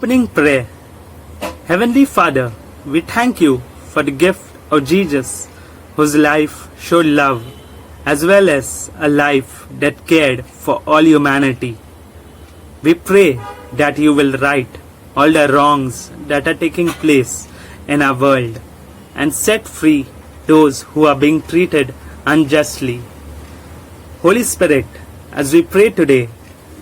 Opening prayer. Heavenly Father, we thank you for the gift of Jesus, whose life showed love, as well as a life that cared for all humanity. We pray that you will right all the wrongs that are taking place in our world and set free those who are being treated unjustly. Holy Spirit, as we pray today,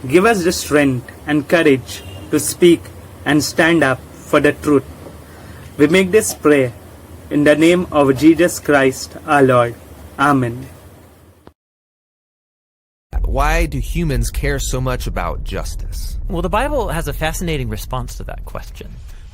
give us the strength and courage to speak and stand up for the truth. We make this prayer in the name of Jesus Christ our Lord. Amen. Why do humans care so much about justice? Well, the Bible has a fascinating response to that question.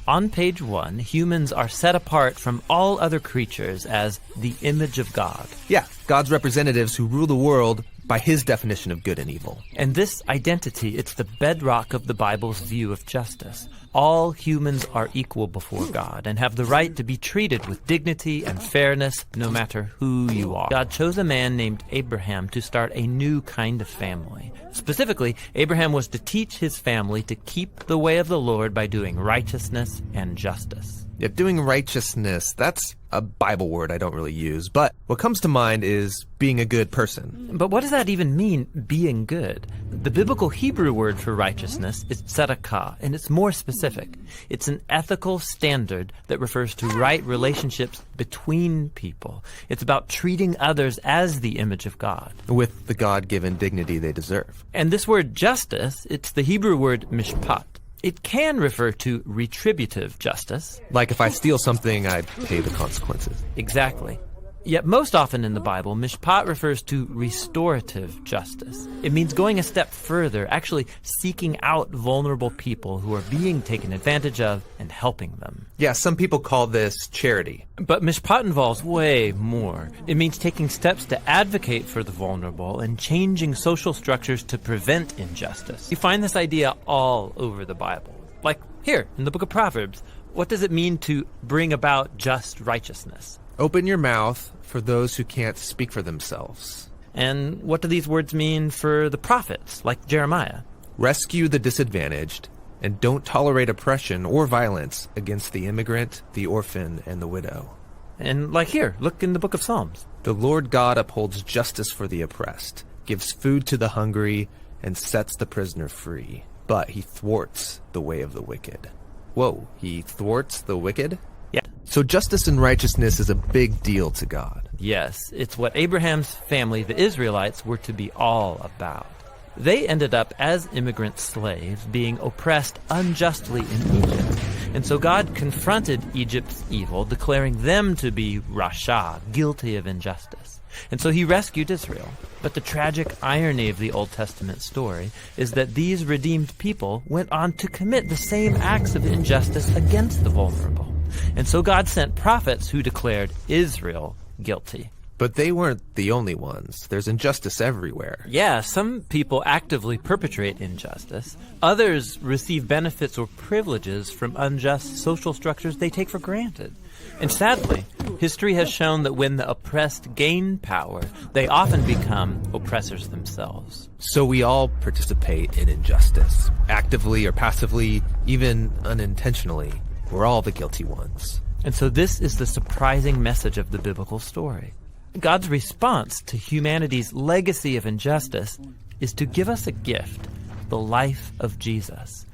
On page 1, humans are set apart from all other creatures as the image of God. Yeah, God's representatives who rule the world by his definition of good and evil. And this identity, it's the bedrock of the Bible's view of justice. All humans are equal before God and have the right to be treated with dignity and fairness no matter who you are. God chose a man named Abraham to start a new kind of family. Specifically, Abraham was to teach his family to keep the way of the Lord by doing righteousness and justice. Yeah, doing righteousness, that's a Bible word I don't really use, but what comes to mind is being a good person. But what does that even mean, being good? The biblical Hebrew word for righteousness is tzedakah, and it's more specific. It's an ethical standard that refers to right relationships between people. It's about treating others as the image of God, with the God-given dignity they deserve. And this word justice, it's the Hebrew word mishpat. It can refer to retributive justice. Like if I steal something, I pay the consequences. Exactly. Yet most often in the Bible, mishpat refers to restorative justice. It means going a step further, actually seeking out vulnerable people who are being taken advantage of and helping them. Yeah, some people call this charity. But mishpat involves way more. It means taking steps to advocate for the vulnerable and changing social structures to prevent injustice. You find this idea all over the Bible. Like here, in the book of Proverbs. What does it mean to bring about just righteousness? Open your mouth for those who can't speak for themselves. And what do these words mean for the prophets, like Jeremiah? Rescue the disadvantaged, and don't tolerate oppression or violence against the immigrant, the orphan, and the widow. And like here, look in the book of Psalms. The Lord God upholds justice for the oppressed, gives food to the hungry, and sets the prisoner free. But he thwarts the way of the wicked. Whoa, he thwarts the wicked? Yeah. So justice and righteousness is a big deal to God. Yes, it's what Abraham's family, the Israelites, were to be all about. They ended up as immigrant slaves being oppressed unjustly in Egypt. And so God confronted Egypt's evil, declaring them to be rasha, guilty of injustice. And so he rescued Israel. But the tragic irony of the Old Testament story is that these redeemed people went on to commit the same acts of injustice against the vulnerable. And so God sent prophets who declared Israel guilty. But they weren't the only ones. There's injustice everywhere. Yeah, some people actively perpetrate injustice. Others receive benefits or privileges from unjust social structures they take for granted. And sadly, history has shown that when the oppressed gain power, they often become oppressors themselves. So we all participate in injustice, actively or passively, even unintentionally. We're all the guilty ones. And so this is the surprising message of the biblical story. God's response to humanity's legacy of injustice is to give us a gift, the life of Jesus.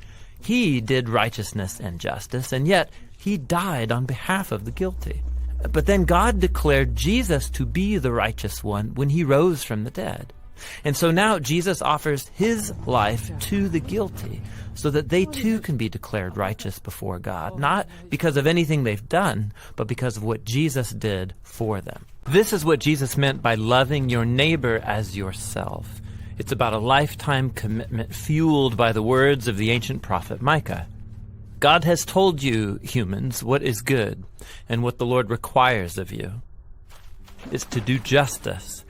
He did righteousness and justice, and yet he died on behalf of the guilty. But then God declared Jesus to be the righteous one when he rose from the dead. And so now Jesus offers his life to the guilty so that they too can be declared righteous before God, not because of anything they've done, but because of what Jesus did for them. This is what Jesus meant by loving your neighbor as yourself. It's about a lifetime commitment fueled by the words of the ancient prophet Micah. God has told you, humans, what is good, and what the Lord requires of you is to do justice,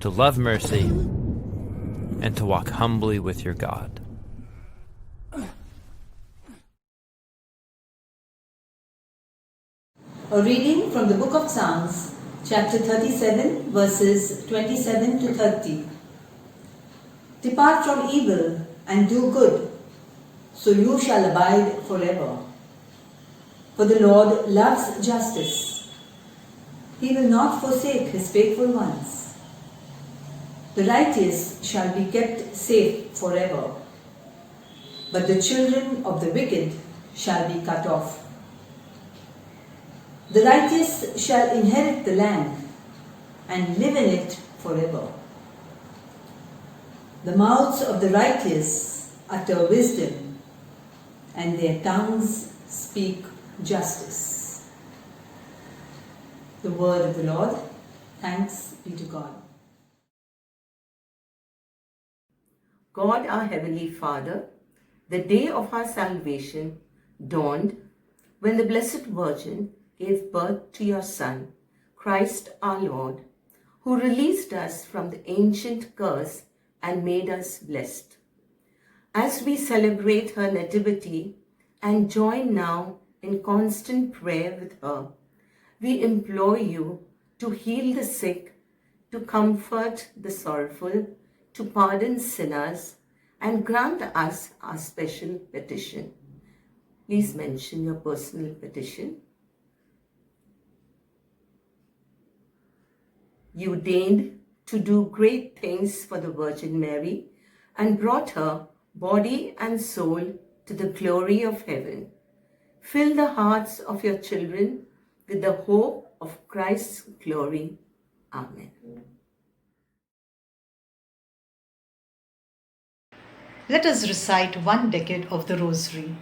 to love mercy, and to walk humbly with your God. A reading from the book of Psalms, chapter 37, verses 27 to 30. Depart from evil and do good. so you shall abide forever. For the Lord loves justice. He will not forsake his faithful ones. The righteous shall be kept safe forever, but the children of the wicked shall be cut off. The righteous shall inherit the land and live in it forever. The mouths of the righteous utter wisdom, and their tongues speak justice. The word of the Lord. Thanks be to God. God, our Heavenly Father, the day of our salvation dawned when the Blessed Virgin gave birth to your Son, Christ our Lord, who released us from the ancient curse and made us blessed. As we celebrate her nativity and join now in constant prayer with her, we implore you to heal the sick, to comfort the sorrowful, to pardon sinners, and grant us our special petition. Please mention your personal petition. You deigned to do great things for the Virgin Mary and brought her body and soul to the glory of heaven. Fill the hearts of your children with the hope of Christ's glory. Amen. Let us recite one decade of the Rosary.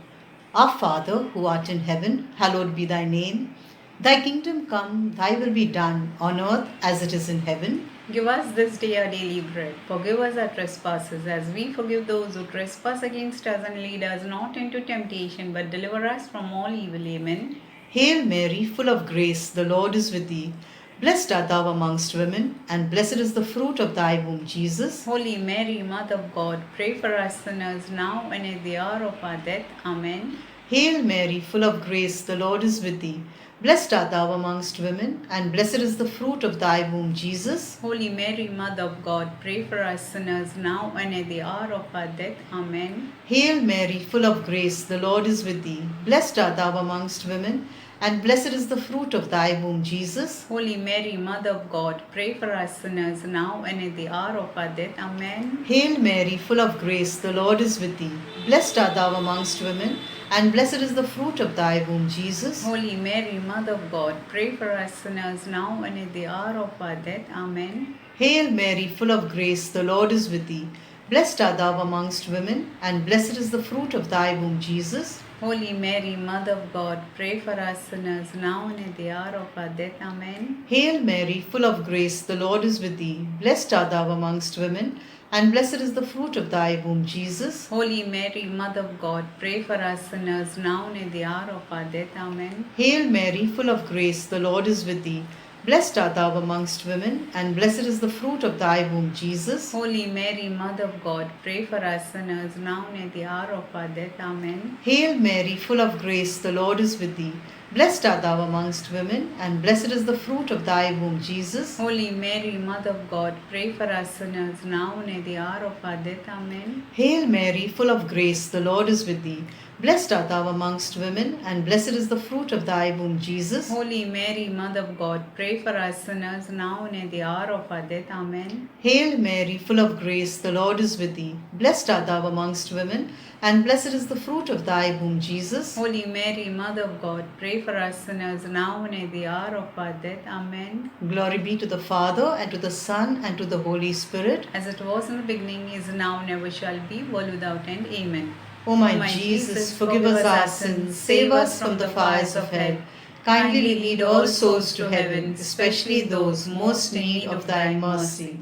Our Father, who art in heaven, hallowed be thy name. Thy kingdom come, thy will be done, on earth as it is in heaven. Give us this day our daily bread. Forgive us our trespasses, as we forgive those who trespass against us, and lead us not into temptation, but deliver us from all evil. Amen. Hail Mary, full of grace, the Lord is with thee. Blessed art thou amongst women, and blessed is the fruit of thy womb, Jesus. Holy Mary, Mother of God, pray for us sinners, now and at the hour of our death. Amen. Hail Mary, full of grace, the Lord is with thee. Blessed art thou amongst women, and blessed is the fruit of thy womb, Jesus. Holy Mary, Mother of God, pray for us sinners, now and at the hour of our death. Amen. Hail Mary, full of grace, the Lord is with thee. Blessed art thou amongst women, and blessed is the fruit of thy womb, Jesus. Holy Mary, Mother of God, pray for us sinners, now and at the hour of our death. Amen. Hail Mary, full of grace, the Lord is with thee. Blessed art thou amongst women, and blessed is the fruit of thy womb, Jesus. Holy Mary, Mother of God, pray for us sinners, now and at the hour of our death. Amen. Hail Mary, full of grace, the Lord is with thee. Blessed art thou amongst women, and blessed is the fruit of thy womb, Jesus. Holy Mary, Mother of God, pray for us sinners, now and at the hour of our death. Amen. Hail Mary, full of grace, the Lord is with thee. Blessed art thou amongst women, and blessed is the fruit of thy womb, Jesus. Holy Mary, Mother of God, pray for us sinners, now and at the hour of our death. Amen. Hail Mary, full of grace, the Lord is with thee. Blessed art thou amongst women, and blessed is the fruit of thy womb, Jesus. Holy Mary, Mother of God, pray for us sinners, now and at the hour of our death. Amen. Hail Mary, full of grace, the Lord is with thee. Blessed art thou amongst women, and blessed is the fruit of thy womb, Jesus. Holy Mary, Mother of God, pray for us sinners, now and at the hour of our death. Amen. Hail Mary, full of grace, the Lord is with thee. Blessed art thou amongst women, and blessed is the fruit of thy womb, Jesus. Holy Mary, Mother of God, pray for us sinners, now and at the hour of our death. Amen. Hail Mary, full of grace, the Lord is with thee. Blessed art thou amongst women, and blessed is the fruit of thy womb, Jesus. Holy Mary, Mother of God, pray for us sinners, now and at the hour of our death. Amen. Glory be to the Father, and to the Son, and to the Holy Spirit. As it was in the beginning, is now, never shall be, world without end. Amen. O my Jesus, forgive us our sins, save us from the fires of hell. Kindly lead all souls to heaven, especially those most in need of thy mercy.